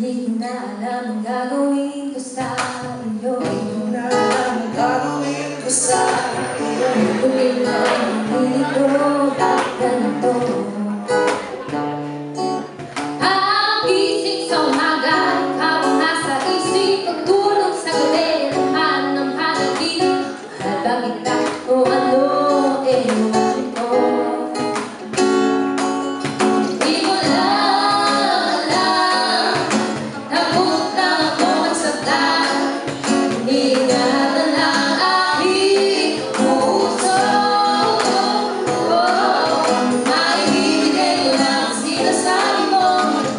Di ko na alam ang gagawin ko sa iyo. Di ko na alam ang gagawin ko sa iyo. Tuloy na ang pilit ko, bakit ganito? Ang gising sa umaga, ikaw ang nasa isip. Pagtulog sa gabi, laman ng hanaginip. Mahal ba kita o ano, ewan ko. Di mo lang alam, napunta ako magsaktan. Ingatan ang aking puso. Maibibigay ko lang ang sinasabi mo.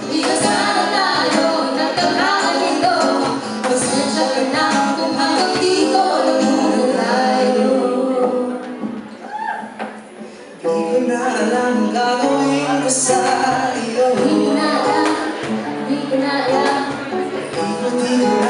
Di ka sana tayo nagkakaali ko. Pasensya ka na kung hanggang dito nagmumula tayo. Di ko na alam ang gagawin ko sa iyo. Di ko na alam, di ko na alam. Di ko